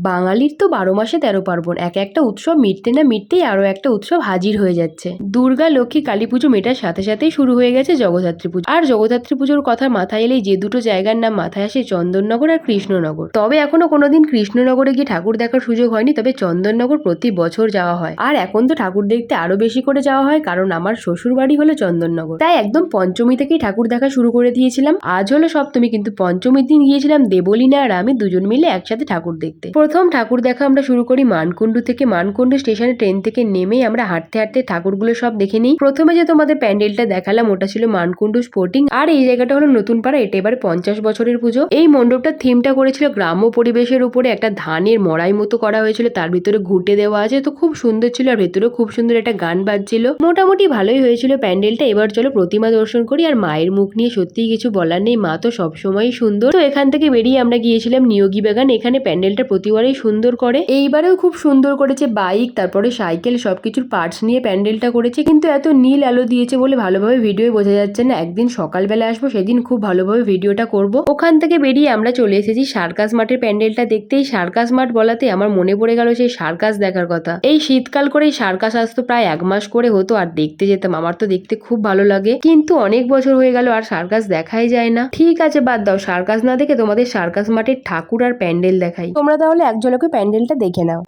বাঙালির তো 12 মাসে 13 পার্বণ, এক একটা উৎসব মিটতে না মিটতেই আরো একটা উৎসব হাজির হয়ে যাচ্ছে। দুর্গা, লক্ষ্মী, কালী পুজো মেটার সাথে সাথেই শুরু হয়ে গেছে জগদ্ধাত্রী পুজো। আর জগদ্ধাত্রী পুজোর কথা মাথায় এলেই যে দুটো জায়গার নাম মাথায় আসে চন্দননগর আর কৃষ্ণনগর। তবে এখনো কোনোদিন কৃষ্ণনগরে গিয়ে ঠাকুর দেখার সুযোগ হয়নি, তবে চন্দননগর প্রতি বছর যাওয়া হয়। আর এখন তো ঠাকুর দেখতে আরো বেশি করে যাওয়া হয়, কারণ আমার শ্বশুর বাড়ি হলো চন্দননগর। তাই একদম পঞ্চমী থেকেই ঠাকুর দেখা শুরু করে দিয়েছিলাম। আজ হলো সপ্তমী, কিন্তু পঞ্চমীর দিন গিয়েছিলাম দেবলীনা আর আমি দুজন মিলে একসাথে ঠাকুর দেখতে। প্রথম ঠাকুর দেখা আমরা শুরু করি মানকুণ্ডু থেকে। মানকুণ্ডু স্টেশনে ট্রেন থেকে নেমেই আমরা হাঁটতে হাঁটতে ঠাকুরগুলো সব দেখে নিই। প্রথমে যে তোমাদের প্যান্ডেলটা দেখালাম ওটা ছিল মানকুণ্ডু স্পোর্টিং, আর এই জায়গাটা হলো নতুন পাড়া। এটা এবার 50 বছরের পুজো। এই মণ্ডপটার থিমটা করেছিল গ্রাম্য পরিবেশের উপরে, একটা ধানের মড়াই মতো করা হয়েছিল, তার ভিতরে ঘুটে দেওয়া আছে, তো খুব সুন্দর ছিল। আর ভেতরেও খুব সুন্দর একটা গান বাজছিল, মোটামুটি ভালোই হয়েছিল প্যান্ডেলটা। এবার চলো প্রতিমা দর্শন করি। আর মায়ের মুখ নিয়ে সত্যিই কিছু বলার নেই, মা তো সবসময়ই সুন্দর। তো এখান থেকে বেরিয়ে আমরা গিয়েছিলাম নিয়োগী বাগান। এখানে প্যান্ডেলটা প্রতিবারই সুন্দর করে, এইবারেও খুব সুন্দর করেছে। বাইক, তারপরে সাইকেল, সবকিছুর পার্টস নিয়ে প্যান্ডেলটা করেছে, কিন্তু এত নীল আলো দিয়েছে বলে ভালোভাবে ভিডিও বোঝা যাচ্ছে না। একদিন সকালবেলা আসবো, সেদিন খুব ভালোভাবে ভিডিওটা করব। ওখান থেকে বেরিয়ে আমরা চলে এসেছি সার্কাস মাঠের প্যান্ডেলটা দেখতে। এই সার্কাস মাঠ বলাতে আমার মনে পড়ে গেল সেই সার্কাস দেখার কথা। এই শীতকাল করে সার্কাস আসতো, প্রায় 1 মাস করে হতো, আর দেখতে যেতাম। আমার তো দেখতে খুব ভালো লাগে, কিন্তু অনেক বছর হয়ে গেল আর সার্কাস দেখাই যায় না। ঠিক আছে, বাদ দাও, সার্কাস না দেখে তোমাদের সার্কাস মাঠের ঠাকুর আর প্যান্ডেল দেখাই। তোমরা তাহলে এক ঝলকে প্যান্ডেলটা দেখে নাও।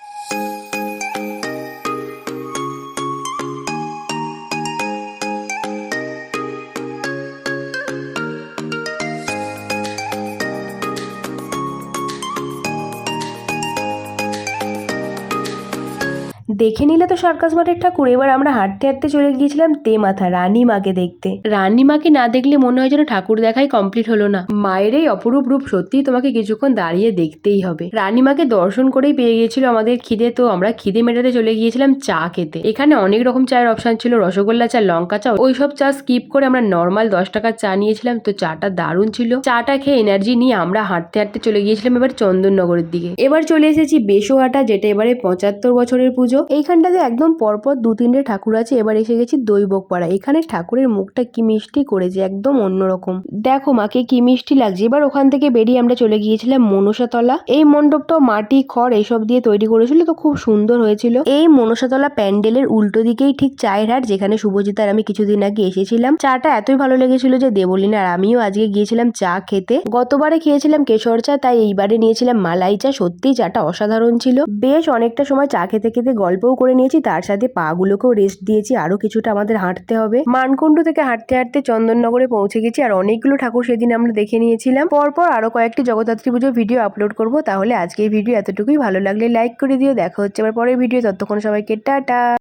দেখে নিলে তো সার্কাস মাঠের ঠাকুর। এবার আমরা হাঁটতে হাঁটতে চলে গিয়েছিলাম তেমাথা রানী মাকে দেখতে। রানী মাকে না দেখলে মনে হয় যেন ঠাকুর দেখাই কমপ্লিট হলো না। মায়ের এই অপরূপ রূপ সত্যি তোমাকে কিছুক্ষণ দাঁড়িয়ে দেখতেই হবে। রানী মাকে দর্শন করেই পেয়ে গিয়েছিল আমাদের খিদে, তো আমরা খিদে মেটাতে চলে গিয়েছিলাম চা খেতে। এখানে অনেক রকম চায়ের অপশন ছিল, রসগোল্লা চা, লঙ্কা চা, ওইসব চা স্কিপ করে আমরা নর্মাল 10 টাকার চা নিয়েছিলাম। তো চাটা দারুণ ছিল। চাটা খেয়ে এনার্জি নিয়ে আমরা হাঁটতে হাঁটতে চলে গিয়েছিলাম এবার চন্দননগরের দিকে। এবার চলে এসেছি বেশোহাটা, যেটা এবারে 75 বছরের পুজো। এইখানটাতে একদম পরপর 2-3টে ঠাকুর আছে। এবার এসে গেছি দৈবক পাড়া। এখানে ঠাকুরের মুখটা কি মিষ্টি করেছে, একদম অন্যরকম। দেখো মাকে কি মিষ্টি লাগছে। এবার ওখান থেকে বেরিয়ে আমরা চলে গিয়েছিলাম মনসাতলা। এই মণ্ডপটাও মাটি, খড় এইসব দিয়ে তৈরি করেছিল, তো খুব সুন্দর হয়েছিল। এই মনসাতলা প্যান্ডেলের উল্টো দিকেই ঠিক চায়ের হাট, যেখানে শুভজিতার আমি কিছুদিন আগে এসেছিলাম। চাটা এতই ভালো লেগেছিল যে দেবলীনা আর আমিও আজকে গিয়েছিলাম চা খেতে। গতবারে খেয়েছিলাম কেশর চা, তাই এইবারে নিয়েছিলাম মালাই চা। সত্যিই চাটা অসাধারণ ছিল। বেশ অনেকটা সময় চা খেতে খেতে গল্পও করে নিয়েছি, তার সাথে পা গুলোকেও রেস্ট দিয়েছি। আরো কিছুটা আমাদের হাঁটতে হবে। মানকুণ্ডু থেকে হাঁটতে হাঁটতে চন্দননগরে পৌঁছে গেছি, আর অনেকগুলো ঠাকুর সেদিন আমরা দেখে নিয়েছিলাম। পরপর আরো কয়েকটি জগদ্ধাত্রী পুজোর ভিডিও আপলোড করব। তাহলে আজকে এই ভিডিও এতটুকুই। ভালো লাগলে লাইক করে দিও। দেখা হচ্ছে আবার পরের ভিডিও। ততক্ষণ সবাইকে টাটা।